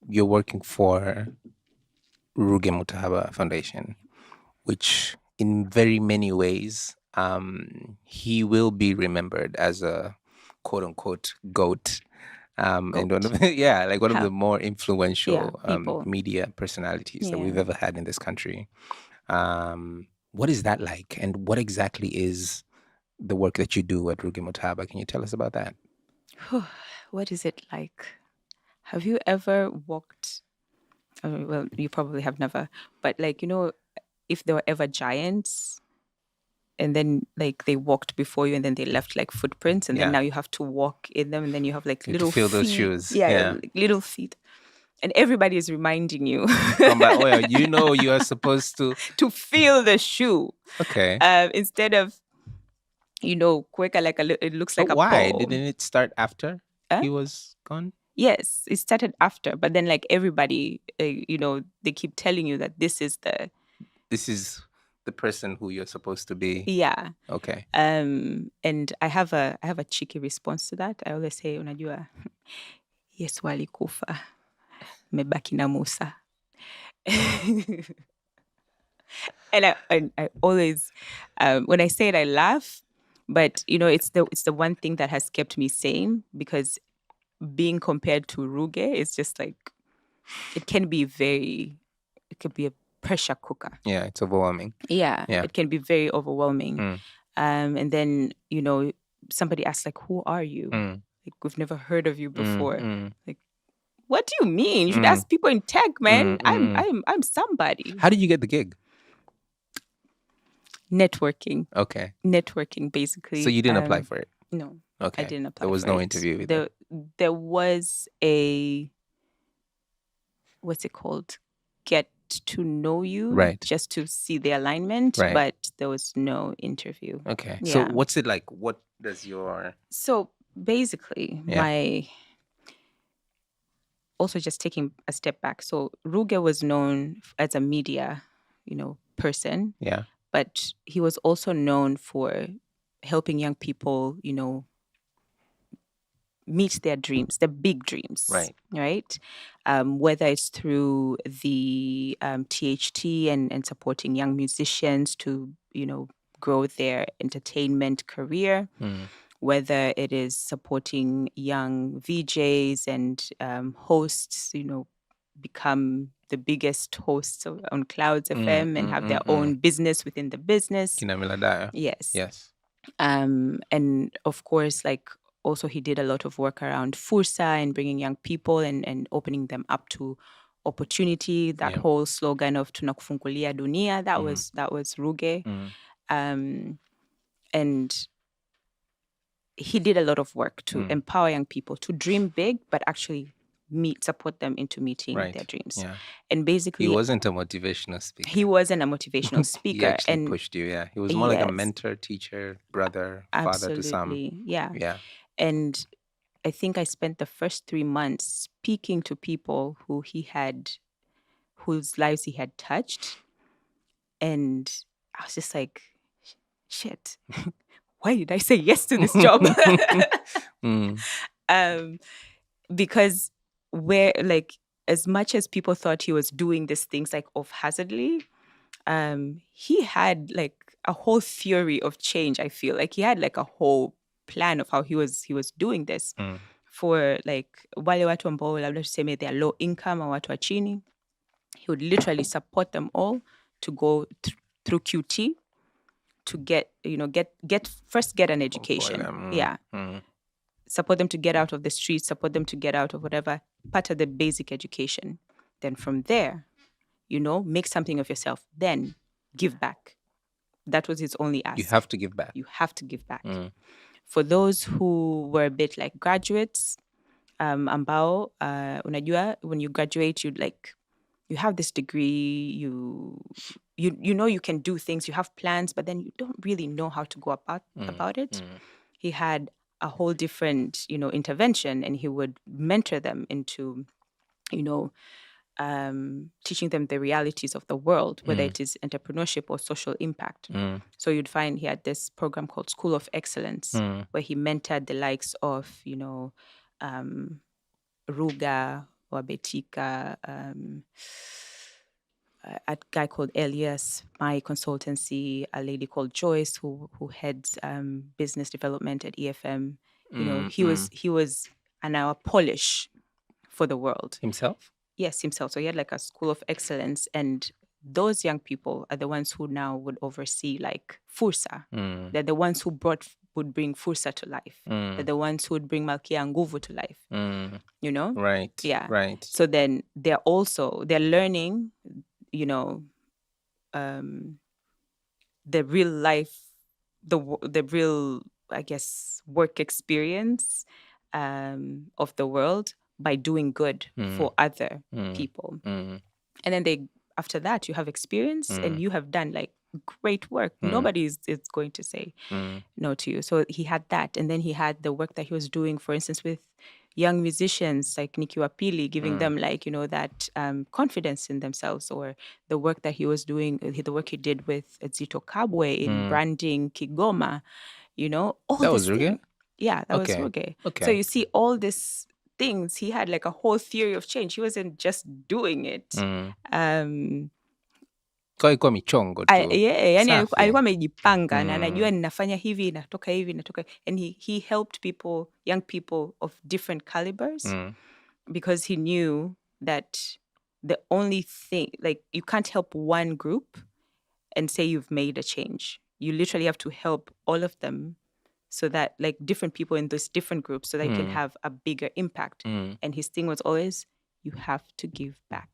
you're working for Ruge Mutahaba Foundation, which in very many ways, he will be remembered as a quote unquote goat. And one Goat. of yeah, like one of the How? more Yeah, influential people. media personalities that Yeah. we've ever had in this country. What is that like, and what exactly is the work that you do at Ruge Mutahaba? Can you tell us about that? What is it like? Have you ever walked? Well, you probably have never, but like, if there were ever giants and then like they walked before you and then they left like footprints and then Yeah. now you have to walk in them and then you have like You have to little feel those feet. shoes. Yeah, Yeah. like little feet. And everybody is reminding you Come back. Oh yeah, you are supposed to. to feel the shoe. Okay. Instead of, kuweka like it looks But like a why ball. didn't it start after Huh? he was gone? Yes, it started after, but then like everybody, they keep telling you that this is This is the person who you're supposed to be. yeah. Okay. And I have a cheeky response to that. I always say, unajua, Yesu alikufa, mebaki na Musa. And I always, when I say it, I laugh, but it's the one thing that has kept me sane, because being compared to Ruge is just like, it can be a pressure cooker. Yeah, it's overwhelming. Yeah, Yeah. it can be very overwhelming. Mm. And then, somebody asks like, who are you? Mm. Like, we've never heard of you before. Mm. Like, what do you mean? You should Mm. ask people in tech, man. Mm. I'm somebody. How did you get the gig? Networking, Okay. basically. So you didn't apply for it? No, Okay. I didn't apply. There was for no it. interview either. There was a, what's it called? Get to know you, Right. just to see the alignment, Right. but there was no interview. Okay. Yeah. So what's it like? What does your So basically, Yeah. also just taking a step back. So Ruge was known as a media, person, Yeah. but he was also known for helping young people, meet their dreams, their big dreams. Right. Right. Whether it's through the THT and supporting young musicians to, grow their entertainment career, whether it is supporting young VJs and hosts, become the biggest hosts on Clouds FM and have their own business within the business. Kinamiladaya. Yes. Yes. And of course, like, also he did a lot of work around Fursa and bringing young people and opening them up to opportunity. That Yeah. whole slogan of tunakufungulia dunia, that was Ruge. And he did a lot of work to empower young people to dream big, but actually support them into meeting their dreams. Yeah. And basically, He wasn't a motivational speaker. he wasn't a motivational speaker. He actually and pushed you. Yeah. He was more like a Yes. mentor, teacher, brother, father to some. Absolutely. Yeah. Yeah. And I think I spent the first 3 months speaking to people whose lives he had touched. And I was just like, shit, why did I say yes to this job? Because as much as people thought he was doing these things like haphazardly, he had like a whole theory of change. I feel like he had like a whole plan of how he was doing this for like wale watu ambao labda tuseme they are low income or watu wa chini. He would literally support them all to go through QT to get an education. Yeah. Support them to get out of the streets, support them to get out of whatever, part of the basic education. Then from there, make something of yourself. Then give back. That was his only ask. You have to give back. You have to give back. For those who were a bit like graduates, ambao, unajua, when you graduate, you have this degree, you know you can do things, you have plans, but then you don't really know how to go about it. He had a whole different, intervention, and he would mentor them into, teaching them the realities of the world, whether it is entrepreneurship or social impact. So you'd find he had this program called School of Excellence, where he mentored the likes of, Ruga, Wabetika, a guy called Elias, my consultancy, a lady called Joyce who heads business development at EFM. You know, he was an hour polish for the world. Himself? Yes, himself. So he had like a school of excellence, and those young people are the ones who now would oversee like Fursa. They're the ones who would bring Fursa to life. They're the ones who would bring Malkia Nguvu to life. You know? Right. Yeah. Right. So then they're learning, you know, the real life, the real, I guess, work experience of the world by doing good for other people. And then after that, you have experience and you have done like great work. Nobody is going to say no to you. So he had that. And then he had the work that he was doing, for instance, with young musicians like Niki Wapili, giving them like, you know, that confidence in themselves, or the work that he was doing, the work he did with Zito Kabwe in branding Kigoma, you know, all That this was Ruge? thing. Yeah, that was Okay. Ruge. Okay. So you see all these things. He had like a whole theory of change. He wasn't just doing it. Kwa ilikuwa michongo tu. Yani Safi. alikuwa amejipanga na anajua ninafanya hivi, natoka hivi, natoka, and he helped people, young people of different calibers, because he knew that the only thing, like, you can't help one group and say you've made a change. You literally have to help all of them, so that, like, different people in those different groups, so that you can have a bigger impact. And his thing was always, you have to give back.